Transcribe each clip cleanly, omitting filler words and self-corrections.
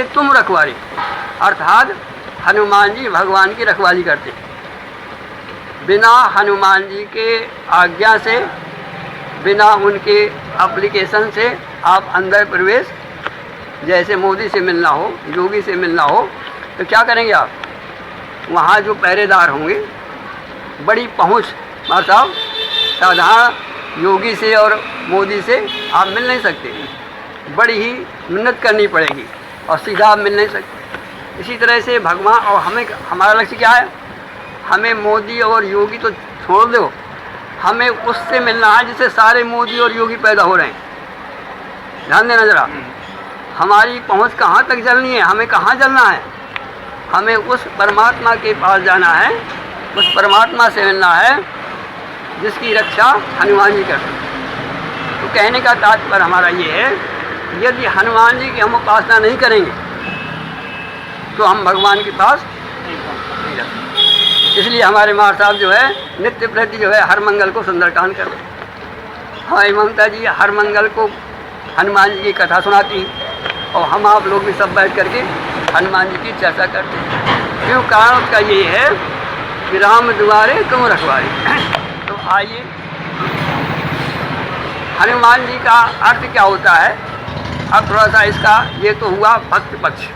तुम रखवारे, अर्थात हनुमान जी भगवान की रखवाली करते हैं। बिना हनुमान जी के आज्ञा से, बिना उनके एप्लीकेशन से आप अंदर प्रवेश, जैसे मोदी से मिलना हो, योगी से मिलना हो, तो क्या करेंगे आप? वहाँ जो पहरेदार होंगे, बड़ी पहुँच, मतलब साधारण योगी से और मोदी से आप मिल नहीं सकते, बड़ी ही मिन्नत करनी पड़ेगी और सीधा आप मिल नहीं सकते। इसी तरह से भगवान, और हमें, हमारा लक्ष्य क्या है? हमें मोदी और योगी तो छोड़ दो, हमें उससे मिलना है जिससे सारे मोदी और योगी पैदा हो रहे हैं। ध्यान देना जरा, हमारी पहुंच कहाँ तक चलनी है, हमें कहाँ चलना है? हमें उस परमात्मा के पास जाना है, उस परमात्मा से मिलना है जिसकी रक्षा हनुमान जी करते हैं। तो कहने का तात्पर्य हमारा ये है, यदि हनुमान जी की हम उपासना नहीं करेंगे तो हम भगवान के पास नहीं जा सकते। इसलिए हमारे महाराज साहब जो है नित्य प्रति जो है हर मंगल को सुंदरकांड करते हैं। हाँ, ममता जी हर मंगल को हनुमान जी की कथा सुनाती, और हम आप लोग भी सब बैठ करके हनुमान जी की चर्चा करते हैं। क्यों? कारण उसका ये है कि राम दुआरे तुम रखवारे। तो आइए, हनुमान जी का अर्थ क्या होता है? अब थोड़ा सा इसका, ये तो हुआ भक्त पक्ष,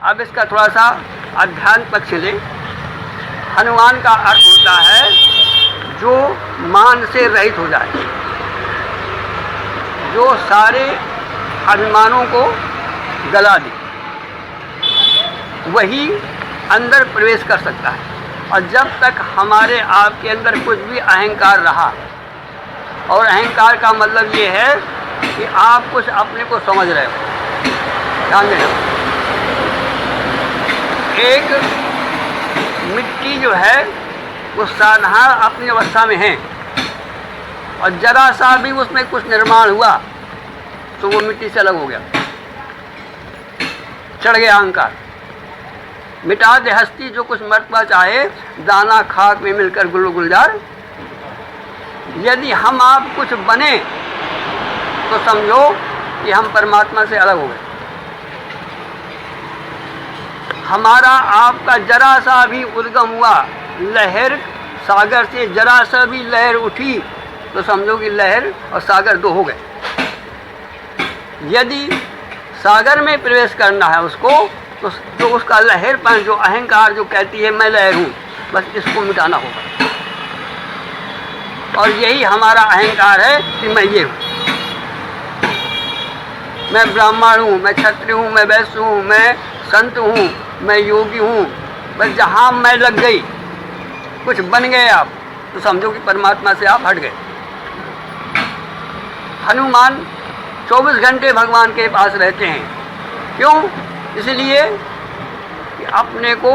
अब इसका थोड़ा सा अध्यात्म पक्ष ले। हनुमान का अर्थ होता है जो मान से रहित हो जाए, जो सारे अभिमानों को गला दे, वही अंदर प्रवेश कर सकता है। और जब तक हमारे आपके अंदर कुछ भी अहंकार रहा, और अहंकार का मतलब ये है कि आप कुछ अपने को समझ रहे हो, ध्यान देना। एक मिट्टी जो है वो साधारण अपनी अवस्था में है, और जरा सा भी उसमें कुछ निर्माण हुआ तो वो मिट्टी से अलग हो गया, चढ़ गया अहंकार। मिटा दे हस्ती जो कुछ मरतबा चाहे, दाना खाक में मिलकर गुल गुलजार। यदि हम आप कुछ बने तो समझो कि हम परमात्मा से अलग हो गए। हमारा आपका जरा सा भी उद्गम हुआ, लहर सागर से जरा सा भी लहर उठी तो समझो कि लहर और सागर दो हो गए। यदि सागर में प्रवेश करना है उसको, तो उसका लहरपन, जो अहंकार जो कहती है मैं लहर हूँ, बस इसको मिटाना होगा। और यही हमारा अहंकार है कि मैं ये हूँ, मैं ब्राह्मण हूँ, मैं क्षत्रिय हूँ, मैं वैश्य हूँ, मैं संत हूँ, मैं योगी हूँ। बस जहाँ मैं लग गई, कुछ बन गए आप, तो समझो कि परमात्मा से आप हट गए। हनुमान 24 घंटे भगवान के पास रहते हैं। क्यों? इसलिए कि अपने को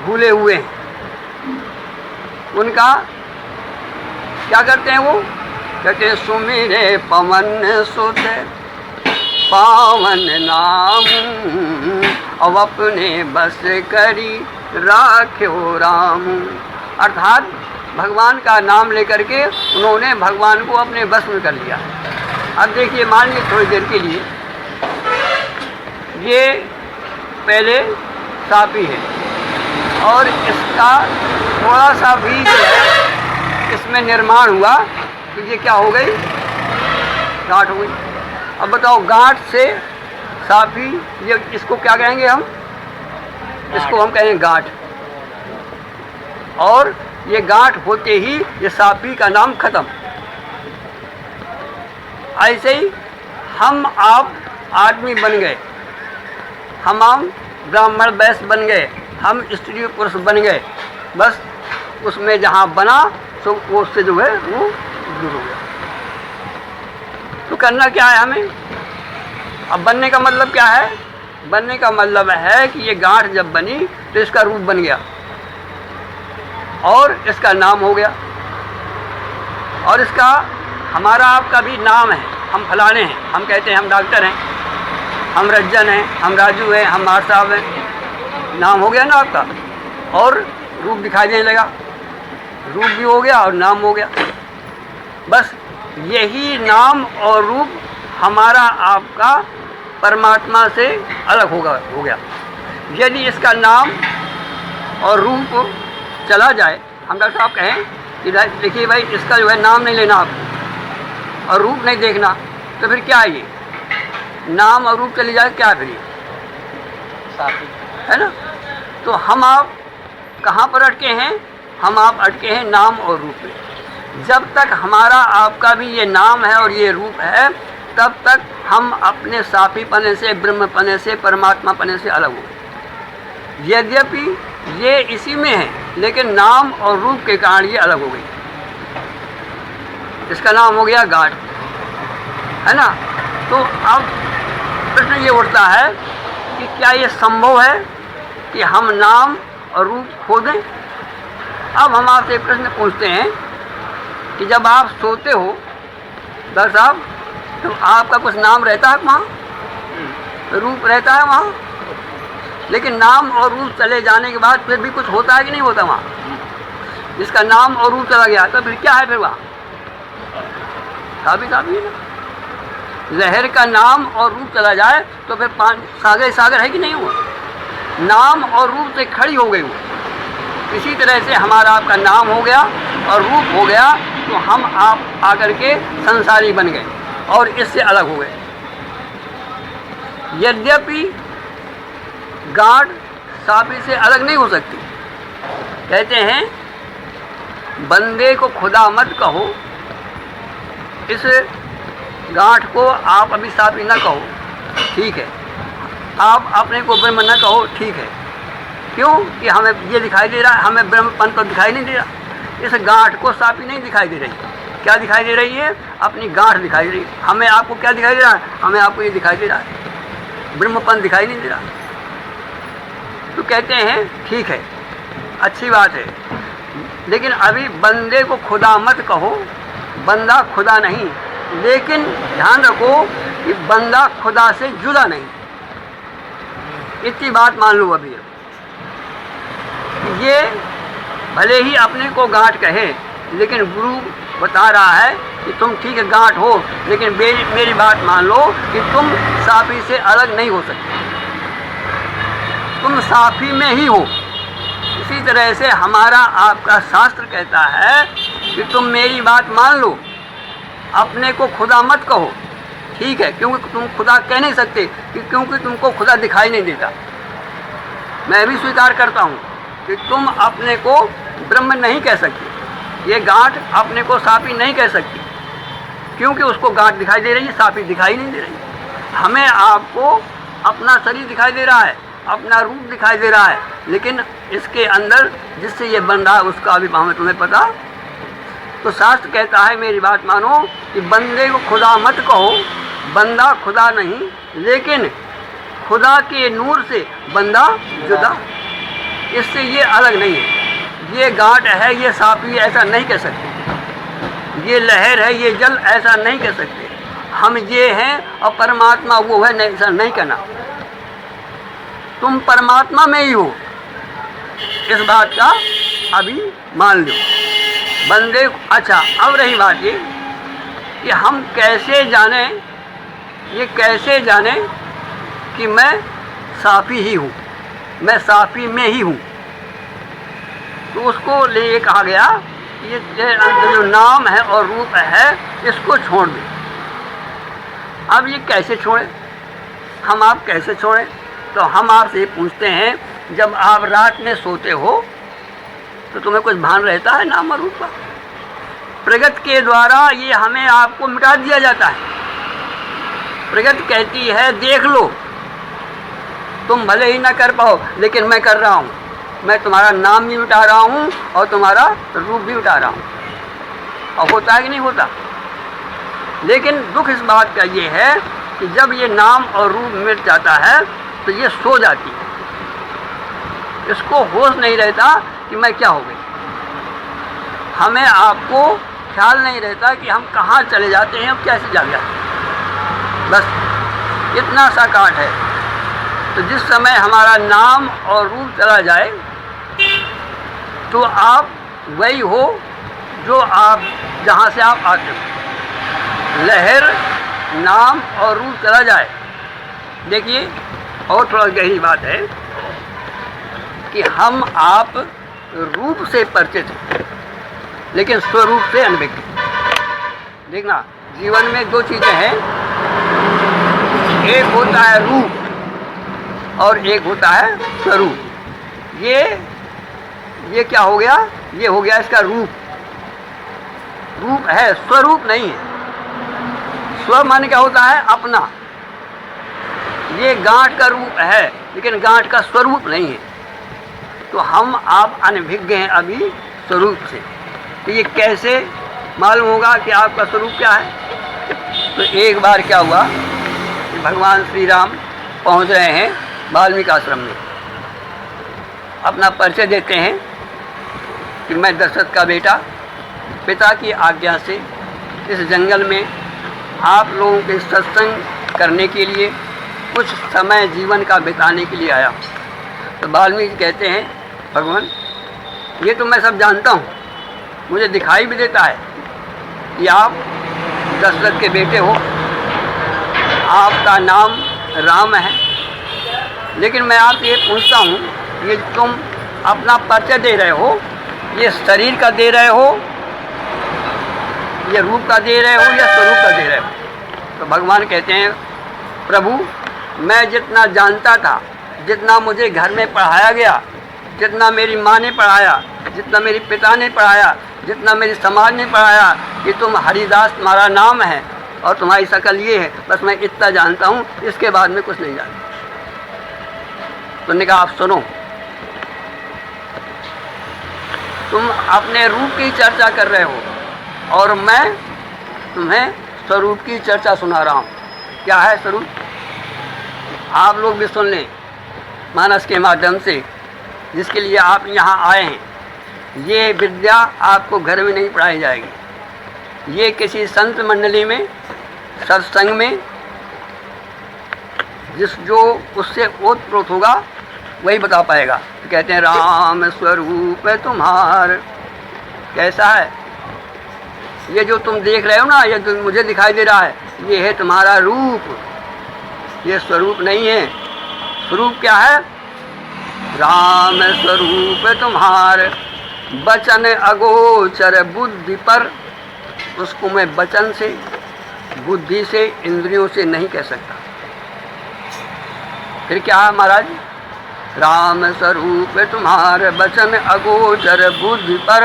भूले हुए हैं। उनका क्या करते हैं? वो कहते हैं सुमिरे पवन सुत पावन नाम, अब अपने बस करी राख्यो राम। अर्थात भगवान का नाम लेकर के उन्होंने भगवान को अपने बस में कर लिया। अब देखिए, मान लीजिए थोड़ी देर के लिए ये पहले सापी है, और इसका थोड़ा सा भी जो है इसमें निर्माण हुआ, तो ये क्या हो गई? गांठ हो गई। अब बताओ, गांठ से साफी, ये इसको क्या कहेंगे हम? इसको हम कहेंगे गांठ। और ये गांठ होते ही ये साफी का नाम खत्म। ऐसे ही हम आप आदमी बन गए, हम ब्राह्मण वैश्य बन गए, हम स्त्री पुरुष बन गए। बस उसमें जहाँ बना तो वो उससे जो है वो दूर हो गया। तो करना क्या है हमें? अब बनने का मतलब क्या है? बनने का मतलब है कि ये गांठ जब बनी तो इसका रूप बन गया और इसका नाम हो गया, और इसका हमारा आपका भी नाम है। हम फलाने हैं, हम कहते हैं हम डॉक्टर हैं, हम रज्जन हैं, हम राजू हैं, हम मार साहब हैं। नाम हो गया ना आपका, और रूप दिखाई देने लगा। रूप भी हो गया और नाम हो गया। बस यही नाम और रूप हमारा आपका परमात्मा से अलग हो गया। यदि इसका नाम और रूप चला जाए, हम डॉक्टर साहब कहें कि देखिए भाई इसका जो है नाम नहीं लेना आपको और रूप नहीं देखना, तो फिर क्या है ये? नाम और रूप चले जाए क्या फिर ये? साथी है ना। तो हम आप कहाँ पर अटके हैं? हम आप अटके हैं नाम और रूप में। जब तक हमारा आपका भी ये नाम है और ये रूप है, तब तक हम अपने साफी पने से, ब्रह्म पने से, परमात्मा पने से अलग हो। यद्यपि ये इसी में है, लेकिन नाम और रूप के कारण ये अलग हो गई। इसका नाम हो गया गाठ, है ना। तो अब प्रश्न ये उठता है कि क्या ये संभव है कि हम नाम और रूप खो दें? अब हम आपसे प्रश्न पूछते हैं कि जब आप सोते हो डॉक्टर साहब, तो आपका कुछ नाम रहता है वहाँ, रूप रहता है वहाँ, लेकिन नाम और रूप चले जाने के बाद फिर भी कुछ होता है कि नहीं होता वहाँ? जिसका नाम और रूप चला गया तो फिर क्या है फिर वहाँ? साबित है ना। लहर का नाम और रूप चला जाए तो फिर सागर सागर है कि नहीं हुआ? नाम और रूप से खड़ी हो गई वो। इसी तरह से हमारा आपका नाम हो गया और रूप हो गया, तो हम आप आकर के संसारी बन गए और इससे अलग हो गए। यद्यपि गांठ साफी से अलग नहीं हो सकती। कहते हैं बंदे को खुदा मत कहो, इस गांठ को आप अभी साफी न कहो, ठीक है। आप अपने को ब्रह्म न कहो, ठीक है। क्यों? कि हमें ये दिखाई दे रहा है, हमें ब्रह्मपन तो दिखाई नहीं दे रहा। इस गांठ को साफी नहीं दिखाई दे रही। क्या दिखाई दे रही है? अपनी गांठ दिखाई दे रही है। हमें आपको क्या दिखाई दे रहा है? हमें आपको ये दिखाई दे रहा है, ब्रह्मपन दिखाई नहीं दे रहा। तो कहते हैं ठीक है, अच्छी बात है, लेकिन अभी बंदे को खुदा मत कहो। बंदा खुदा नहीं, लेकिन ध्यान रखो कि बंदा खुदा से जुदा नहीं। इतनी बात मान लो अभी। ये भले ही अपने को गांठ कहे, लेकिन गुरु बता रहा है कि तुम ठीक है गांठ हो, लेकिन मेरी बात मान लो कि तुम साफी से अलग नहीं हो सकते, तुम साफी में ही हो। इसी तरह से हमारा आपका शास्त्र कहता है कि तुम मेरी बात मान लो, अपने को खुदा मत कहो, ठीक है, क्योंकि तुम खुदा कह नहीं सकते, क्योंकि तुमको खुदा दिखाई नहीं देता। मैं भी स्वीकार करता हूँ कि तुम अपने को ब्रह्म नहीं कह सकते। ये गांठ अपने को साफी नहीं कह सकती, क्योंकि उसको गांठ दिखाई दे रही है, साफी दिखाई नहीं दे रही। हमें आपको अपना शरीर दिखाई दे रहा है, अपना रूप दिखाई दे रहा है, लेकिन इसके अंदर जिससे ये बन रहा है उसका अभिभाव में तुम्हें पता। तो शास्त्र कहता है मेरी बात मानो कि बंदे को खुदा मत कहो। बंदा खुदा नहीं, लेकिन खुदा के नूर से बंदा जुदा, इससे ये अलग नहीं है। ये गांठ है, ये साफी, ऐसा नहीं कह सकते। ये लहर है, ये जल, ऐसा नहीं कह सकते। हम ये हैं और परमात्मा वो है, नहीं, ऐसा नहीं कहना। तुम परमात्मा में ही हो, इस बात का अभी मान लो बंदे। अच्छा, अब रही बात ये कि हम कैसे जाने, ये कैसे जाने कि मैं साफी ही हूँ, मैं साफी में ही हूँ। तो उसको लिए कहा गया कि ये जो नाम है और रूप है, इसको छोड़ दे। अब ये कैसे छोड़ें? हम आप कैसे छोड़ें? तो हम आपसे पूछते हैं, जब आप रात में सोते हो तो तुम्हें कुछ भान रहता है नाम और रूप का? प्रगति के द्वारा ये हमें आपको मिटा दिया जाता है। प्रगति कहती है देख लो, तुम भले ही ना कर पाओ, लेकिन मैं कर रहा हूँ। मैं तुम्हारा नाम भी मिटा रहा हूँ और तुम्हारा रूप भी मिटा रहा हूँ। और होता है कि नहीं होता? लेकिन दुख इस बात का ये है कि जब ये नाम और रूप मिट जाता है तो ये सो जाती है, इसको होश नहीं रहता कि मैं क्या हो गई। हमें आपको ख्याल नहीं रहता कि हम कहाँ चले जाते हैं और कैसे जाग जाते हैं। बस इतना सा काट है। तो जिस समय हमारा नाम और रूप चला जाए तो आप वही हो जो आप जहाँ से आप आते हो। लहर, नाम और रूप चला जाए देखिए और थोड़ा गहरी बात है कि हम आप रूप से परिचित हैं लेकिन स्वरूप से अनभिज्ञ। देखना, जीवन में दो चीज़ें हैं, एक होता है रूप और एक होता है स्वरूप। ये क्या हो गया? ये हो गया इसका रूप। रूप है, स्वरूप नहीं है। स्व माने क्या होता है? अपना। ये गांठ का रूप है लेकिन गांठ का स्वरूप नहीं है। तो हम आप अनभिज्ञ हैं अभी स्वरूप से। तो ये कैसे मालूम होगा कि आपका स्वरूप क्या है? तो एक बार क्या हुआ कि भगवान श्री राम पहुंच रहे हैं वाल्मीकि आश्रम में। अपना परिचय देते हैं कि मैं दशरथ का बेटा, पिता की आज्ञा से इस जंगल में आप लोगों के सत्संग करने के लिए, कुछ समय जीवन का बिताने के लिए आया। तो वाल्मीकि कहते हैं, भगवान ये तो मैं सब जानता हूँ, मुझे दिखाई भी देता है कि आप दशरथ के बेटे हो, आपका नाम राम है। लेकिन मैं आपसे ये पूछता हूँ, ये तुम अपना परिचय दे रहे हो, ये शरीर का दे रहे हो, ये रूप का दे रहे हो या स्वरूप का दे रहे हो? तो भगवान कहते हैं, प्रभु मैं जितना जानता था, जितना मुझे घर में पढ़ाया गया, जितना मेरी माँ ने पढ़ाया, जितना मेरे पिता ने पढ़ाया, जितना मेरे समाज ने पढ़ाया कि तुम हरिदास तुम्हारा नाम है और तुम्हारी शकल ये है, बस मैं इतना जानता हूँ, इसके बाद में कुछ नहीं जानता। तो उन्होंने कहा, आप सुनो, तुम अपने रूप की चर्चा कर रहे हो और मैं तुम्हें स्वरूप की चर्चा सुना रहा हूँ। क्या है स्वरूप? आप लोग भी सुन लें मानस के माध्यम से, जिसके लिए आप यहाँ आए हैं। ये विद्या आपको घर में नहीं पढ़ाई जाएगी, ये किसी संत मंडली में, सत्संग में, जो उससे ओतप्रोत होगा वही बता पाएगा। तो कहते हैं, राम स्वरूप तुम्हार। कैसा है? ये जो तुम देख रहे हो ना, ये जो मुझे दिखाई दे रहा है, ये है तुम्हारा रूप, ये स्वरूप नहीं है। स्वरूप क्या है? राम स्वरूप तुम्हार, बचन अगोचर बुद्धि पर। उसको मैं वचन से, बुद्धि से, इंद्रियों से नहीं कह सकता। फिर क्या है महाराज? राम स्वरूप तुम्हार, बचन अगोचर बुद्धि पर,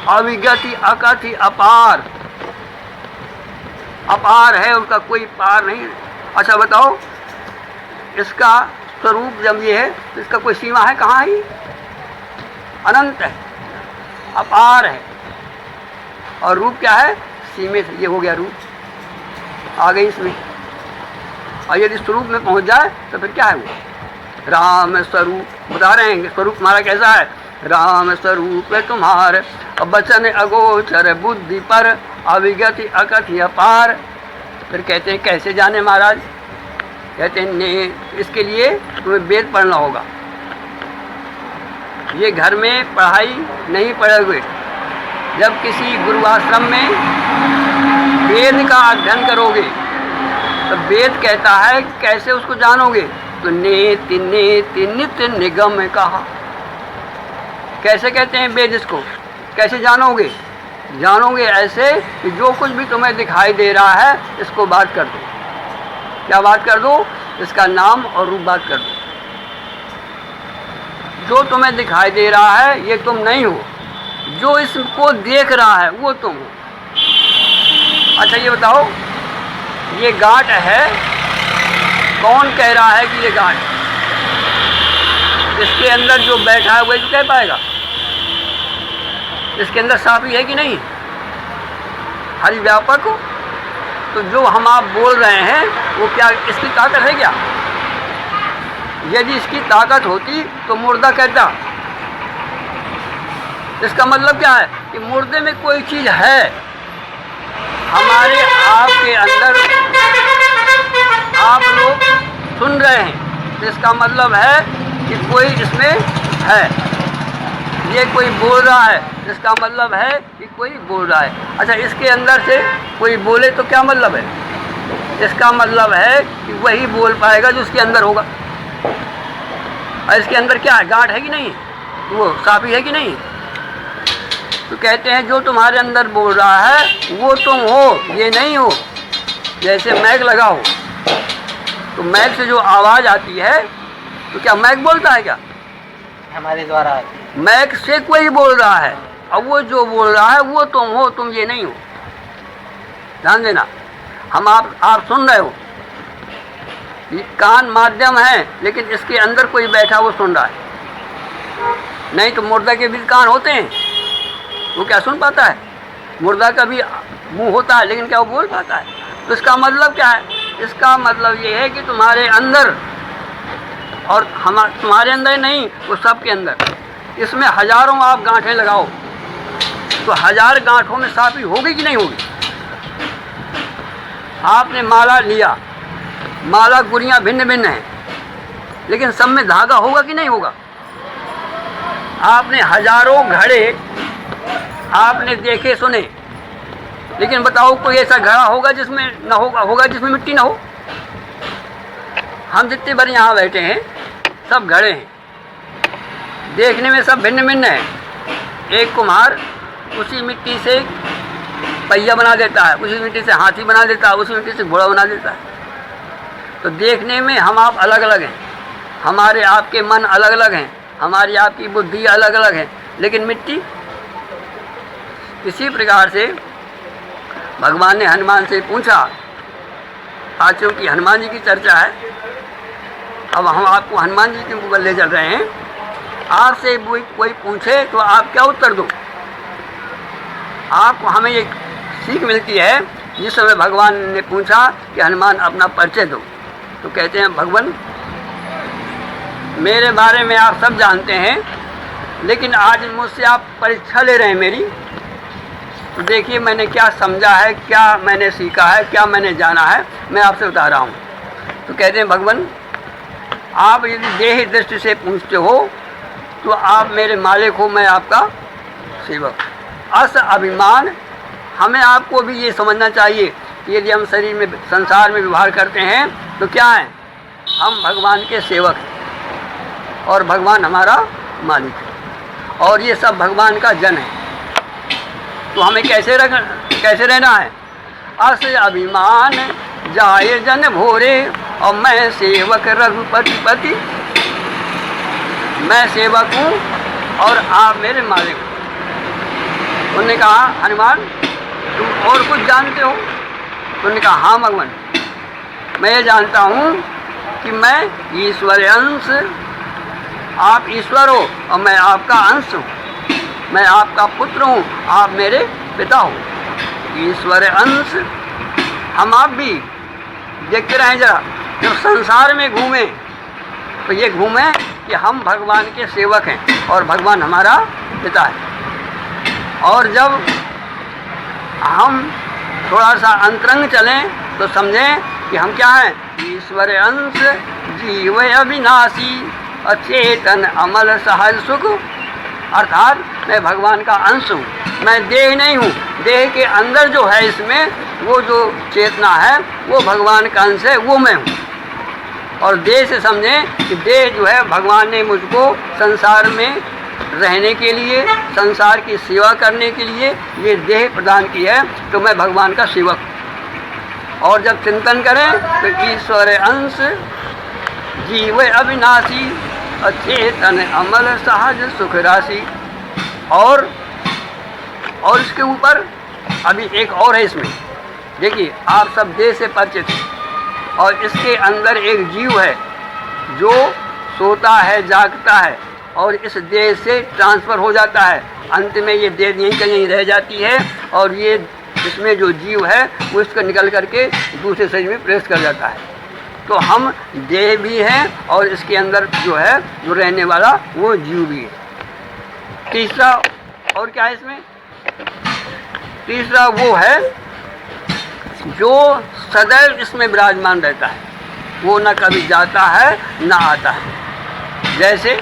अविगति अकथि अपार। अपार है, उसका कोई पार नहीं। अच्छा बताओ, इसका स्वरूप जब ये है तो इसका कोई सीमा है? कहाँ है? अनंत है, अपार है। और रूप क्या है? सीमित। ये हो गया रूप, आ गई इसमें। और यदि स्वरूप में पहुंच जाए तो फिर क्या है वो? राम स्वरूप बता रहे हैं, स्वरूप तुम्हारा कैसा है? राम स्वरूप तुम्हार, बचन अगोचर बुद्धि पर, अविगति अकथि अपार। फिर कहते हैं, कैसे जाने महाराज? कहते हैं, ने इसके लिए तुम्हें वेद पढ़ना होगा। ये घर में पढ़ाई नहीं पढ़े हुए, जब किसी गुरु आश्रम में वेद का अध्ययन करोगे तो वेद कहता है, कैसे उसको जानोगे? तो नेति नेति नित्य निगम कहा। कैसे कहते हैं वेद इसको? कैसे जानोगे? जानोगे ऐसे कि जो कुछ भी तुम्हें दिखाई दे रहा है, इसको बात कर दो। क्या बात कर दो? इसका नाम और रूप बात कर दो। जो तुम्हें दिखाई दे रहा है ये तुम नहीं हो, जो इसको देख रहा है वो तुम हो। अच्छा ये बताओ, ये गांठ है, कौन कह रहा है कि ये गांठ? इसके अंदर जो बैठा है वही तो कह पाएगा। इसके अंदर सांप ही है कि नहीं? हरि व्यापक हो। तो जो हम आप बोल रहे हैं वो क्या इसकी ताकत है क्या? यदि इसकी ताकत होती तो मुर्दा कहता। इसका मतलब क्या है कि मुर्दे में कोई चीज़ है। हमारे आपके अंदर आप लोग सुन रहे हैं, तो इसका मतलब है कि कोई इसमें है। ये कोई बोल रहा है, इसका मतलब है कि कोई बोल रहा है। अच्छा, इसके अंदर से कोई बोले तो क्या मतलब है? इसका मतलब है कि वही बोल पाएगा जो उसके अंदर होगा। और इसके अंदर क्या है, गांठ है कि नहीं, वो साफी है कि नहीं। तो कहते हैं जो तुम्हारे अंदर बोल रहा है वो तुम हो, ये नहीं हो। जैसे मैक लगा हो तो मैक से जो आवाज़ आती है तो क्या मैक बोलता है, क्या हमारे द्वारा मैक से कोई बोल रहा है। अब वो जो बोल रहा है वो तुम हो, तुम ये नहीं हो। ध्यान देना, हम आप सुन रहे हो, ये कान माध्यम है, लेकिन इसके अंदर कोई बैठा वो सुन रहा है। नहीं तो मुर्दा के भी कान होते हैं, वो क्या सुन पाता है। मुर्दा का भी मुंह होता है, लेकिन क्या वो बोल पाता है। तो इसका मतलब क्या है, इसका मतलब ये है कि तुम्हारे अंदर, और तुम्हारे अंदर नहीं, वो सबके अंदर, इसमें हजारों आप गांठें लगाओ तो हजार गांठों में साफी होगी कि नहीं होगी। आपने माला लिया, माला गुड़ियाँ भिन्न भिन्न हैं, लेकिन सब में धागा होगा कि नहीं होगा। आपने हजारों घड़े आपने देखे सुने, लेकिन बताओ कोई ऐसा घड़ा होगा जिसमें न होगा जिसमें मिट्टी ना हो। हम जितने बार यहाँ बैठे हैं सब घड़े हैं, देखने में सब भिन्न भिन्न है। एक कुम्हार उसी मिट्टी से पहिया बना देता है, उसी मिट्टी से हाथी बना देता है, उसी मिट्टी से घोड़ा बना देता है। तो देखने में हम आप अलग अलग हैं, हमारे आपके मन अलग अलग हैं, हमारी आपकी बुद्धि अलग अलग है, लेकिन मिट्टी। इसी प्रकार से भगवान ने हनुमान से पूछा, आज चूँकि हनुमान जी की चर्चा है, अब हम आपको हनुमान जी के ऊपर ले चल रहे हैं। आपसे कोई पूछे तो आप क्या उत्तर दो। आपको हमें एक सीख मिलती है, जिस समय भगवान ने पूछा कि हनुमान अपना परिचय दो, तो कहते हैं भगवान मेरे बारे में आप सब जानते हैं, लेकिन आज मुझसे आप परीक्षा ले रहे हैं मेरी। तो देखिए मैंने क्या समझा है, क्या मैंने सीखा है, क्या मैंने जाना है, मैं आपसे बता रहा हूँ। तो कहते हैं भगवान आप यदि देही दृष्टि से पूछते हो तो आप मेरे मालिक हो, मैं आपका सेवक। अस अभिमान, हमें आपको भी ये समझना चाहिए कि यदि हम शरीर में संसार में व्यवहार करते हैं तो क्या है, हम भगवान के सेवक हैं और भगवान हमारा मालिक है, और ये सब भगवान का जन है। तो हमें कैसे रहना है। अस अभिमान जाए जन भोरे, और मैं सेवक रघुपति पति, मैं सेवक हूँ और आप मेरे मालिक हो। उन्होंने कहा हनुमान तुम और कुछ जानते हो। उन्होंने कहा हाँ भगवान, मैं ये जानता हूँ कि मैं ईश्वर अंश, आप ईश्वर हो और मैं आपका अंश हूँ, मैं आपका पुत्र हूँ, आप मेरे पिता हो। ईश्वर अंश, हम आप भी देखते रहें जरा, जब संसार में घूमें तो ये घूमें कि हम भगवान के सेवक हैं और भगवान हमारा पिता है। और जब हम थोड़ा सा अंतरंग चलें तो समझें कि हम क्या हैं, ईश्वर अंश, जीव अविनाशी, अचेतन अमल सहज सुख। अर्थात मैं भगवान का अंश हूँ, मैं देह नहीं हूँ। देह के अंदर जो है इसमें वो जो चेतना है वो भगवान का अंश है, वो मैं हूँ। और देह से समझें कि देह जो है भगवान ने मुझको संसार में रहने के लिए, संसार की सेवा करने के लिए ये देह प्रदान की है, तो मैं भगवान का सेवक। और जब चिंतन करें तो ईश्वर अंश, जीव अविनाशी, अचेतन अमल सहज सुख राशि। और इसके ऊपर अभी एक और है इसमें, देखिए आप सब देह से परिचित हैं, और इसके अंदर एक जीव है जो सोता है, जागता है, और इस देह से ट्रांसफ़र हो जाता है। अंत में ये देह यहीं कहीं रह जाती है, और ये इसमें जो जीव है वो इसका निकल करके दूसरे शरीर में प्रवेश कर जाता है। तो हम देह भी हैं और इसके अंदर जो है जो रहने वाला वो जीव भी है। तीसरा और क्या है इसमें, तीसरा वो है जो सदैव इसमें विराजमान रहता है, वो न कभी जाता है न आता है। जैसे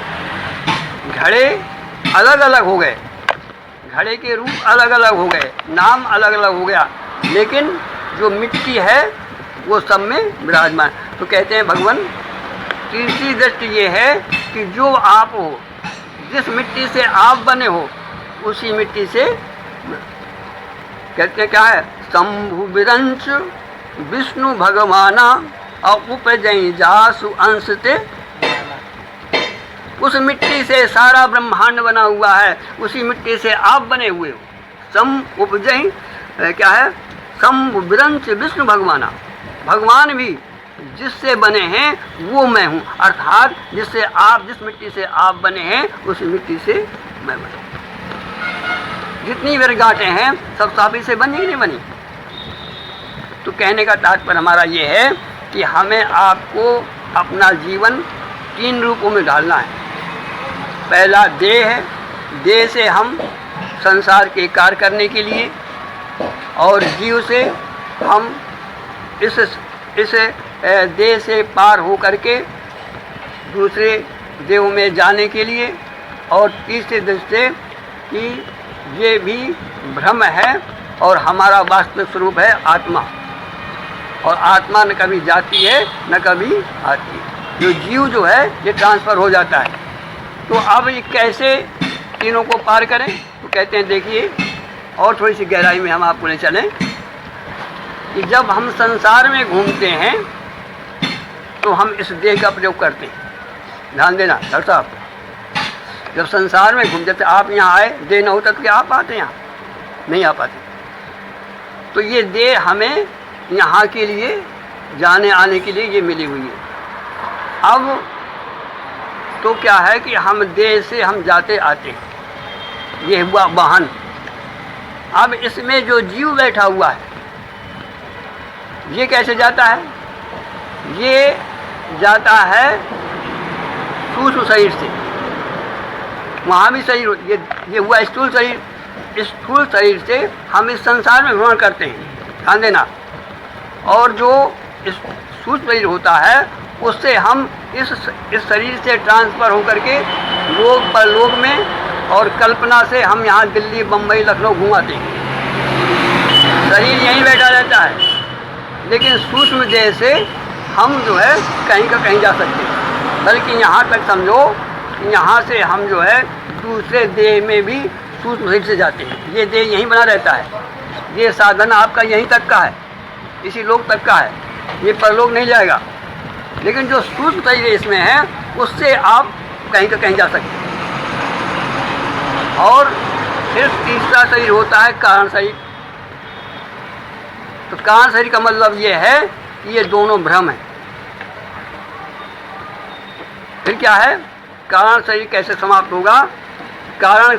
घड़े अलग अलग हो गए, घड़े के रूप अलग अलग हो गए, नाम अलग अलग हो गया, लेकिन जो मिट्टी है वो सब में विराजमान। तो कहते हैं भगवान तीसरी दृष्टि ये है कि जो आप हो, जिस मिट्टी से आप बने हो उसी मिट्टी से कहते हैं क्या है, शंभु विरंच विष्णु भगवाना और उपजई जासु अंश ते। उस मिट्टी से सारा ब्रह्मांड बना हुआ है, उसी मिट्टी से आप बने हुए हो। सम उपजई क्या है, शंभु विरंच विष्णु भगवाना, भगवान भी जिससे बने हैं वो मैं हूँ। अर्थात जिससे आप, जिस मिट्टी से आप बने हैं उसी मिट्टी से मैं बना। जितनी विरगाटें हैं सब साफी से बनी कि नहीं बनी। तो कहने का तात्पर्य हमारा ये है कि हमें आपको अपना जीवन 3 रूपों में ढालना है। पहला देह है, देह से हम संसार के कार्य करने के लिए, और जीव से हम इस देह से पार हो करके दूसरे देव में जाने के लिए, और तीसरे दृष्टि कि ये भी भ्रम है और हमारा वास्तविक स्वरूप है आत्मा, और आत्मा न कभी जाती है न कभी आती है। जो जीव जो है ये ट्रांसफ़र हो जाता है। तो अब ये कैसे तीनों को पार करें? तो कहते हैं देखिए, और थोड़ी सी गहराई में हम आपको ले चलें कि जब हम संसार में घूमते हैं तो हम इस देह का प्रयोग करते हैं। ध्यान देना डॉक्टर साहब, जब संसार में घूमते, जैसे आप यहाँ आए, देह न होता तो क्या आप आते यहाँ? नहीं आ पाते। तो ये देह हमें यहाँ के लिए, जाने आने के लिए ये मिली हुई है। अब तो क्या है कि हम देह से हम जाते आते हैं, ये हुआ वाहन। अब इसमें जो जीव बैठा हुआ है ये कैसे जाता है? ये जाता है सूक्ष्म शरीर से, वहाँ भी शरीर, ये हुआ स्थूल शरीर। इस स्थूल शरीर से हम इस संसार में भ्रमण करते हैं, ध्यान देना। और जो इस सूक्ष्म शरीर होता है उससे हम इस शरीर से ट्रांसफ़र होकर के लोक परलोक में, और कल्पना से हम यहाँ दिल्ली, बम्बई, लखनऊ घुमाते हैं। शरीर यहीं बैठा रहता है, लेकिन सूक्ष्म देह से हम जो है कहीं का कहीं जा सकते हैं। बल्कि यहाँ तक समझो, यहाँ से हम जो है दूसरे देह में भी सूक्ष्म शरीर से जाते हैं। ये देह यहीं बना रहता है, ये साधन आपका यहीं तक का है, इसी लोक तक का है, ये परलोक नहीं जाएगा। लेकिन जो सूक्ष्म शरीर इसमें है उससे आप कहीं का कहीं जा सकते हैं। और फिर तीसरा शरीर होता है कारण शरीर। तो कारण शरीर का मतलब ये है कि ये दोनों भ्रम है। फिर क्या है, कारण शरीर कैसे समाप्त होगा? कारण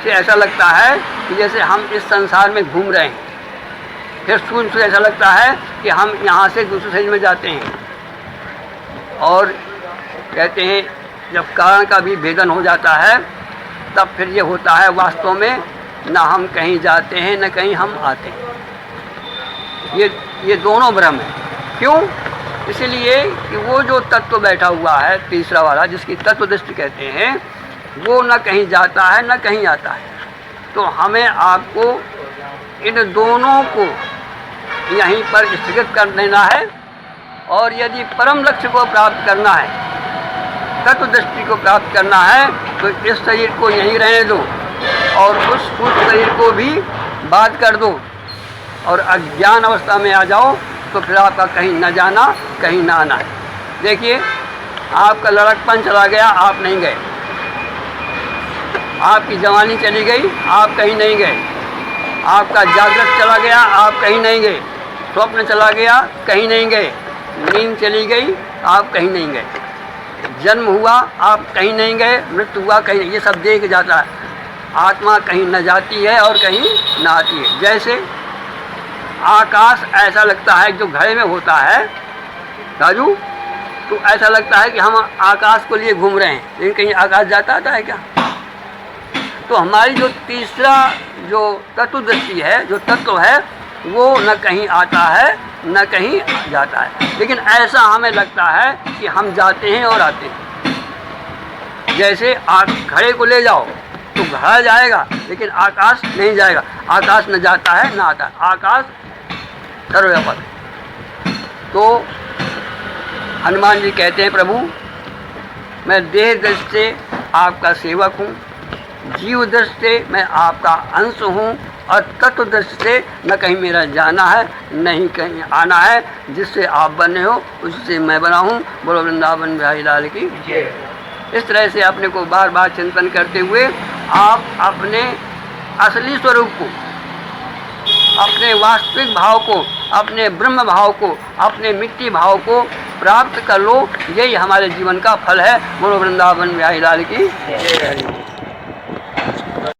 से ऐसा लगता है कि जैसे हम इस संसार में घूम रहे हैं। फिर सूक्ष्म से ऐसा लगता है कि हम यहाँ से दूसरे शरीर में जाते हैं। और कहते हैं जब कारण का भी भेदन हो जाता है तब फिर ये होता है वास्तव में न हम कहीं जाते हैं न कहीं हम आते हैं। ये दोनों भ्रम है। क्यों? इसलिए कि वो जो तत्व बैठा हुआ है तीसरा वाला, जिसकी तत्व दृष्टि कहते हैं, वो न कहीं जाता है न कहीं आता है। तो हमें आपको इन दोनों को यहीं पर स्थगित कर देना है। और यदि परम लक्ष्य को प्राप्त करना है, तत्व दृष्टि को प्राप्त करना है, तो इस शरीर को यहीं रहने दो और उस सूक्ष्म शरीर को भी बात कर दो और अज्ञान अवस्था में आ जाओ। तो फिर आपका कहीं न जाना कहीं ना आना है। देखिए, आपका लड़कपन चला गया, आप नहीं गए। आपकी जवानी चली गई, आप कहीं नहीं गए। आपका जागृत चला गया, आप कहीं नहीं गए। स्वप्न चला गया, कहीं नहीं गए। नींद चली गई, आप कहीं नहीं गए। जन्म हुआ, आप कहीं नहीं गए। मृत्यु हुआ, कहीं नहीं। ये सब देख जाता है। आत्मा कहीं न जाती है और कहीं न आती है। जैसे आकाश ऐसा लगता है जो घड़े में होता है राजू, तो ऐसा लगता है कि हम आकाश को लिए घूम रहे हैं, लेकिन कहीं आकाश जाता आता है क्या? तो हमारी जो तीसरा जो तत्व दृष्टि है, जो तत्व है, वो न कहीं आता है न कहीं जाता है। लेकिन ऐसा हमें लगता है कि हम जाते हैं और आते हैं। जैसे घड़े को ले जाओ तो घड़ा जाएगा, लेकिन आकाश नहीं जाएगा। आकाश न जाता है न आता है। आकाश सर्वव्यापक है। तो हनुमान जी कहते हैं, प्रभु मैं देह दृष्टि से आपका सेवक हूँ, जीव दृष्टि से मैं आपका अंश हूँ, और तत्व दृष्टि से न कहीं मेरा जाना है नहीं कहीं आना है, जिससे आप बने हो उससे मैं बना हूँ। बोलो वृंदावन बिहारी लाल की जय। इस तरह से अपने को बार बार चिंतन करते हुए आप अपने असली स्वरूप को, अपने वास्तविक भाव को, अपने ब्रह्म भाव को, अपने मिट्टी भाव को प्राप्त कर लो। यही हमारे जीवन का फल है। बोलो वृंदावन बिहारी लाल की जय।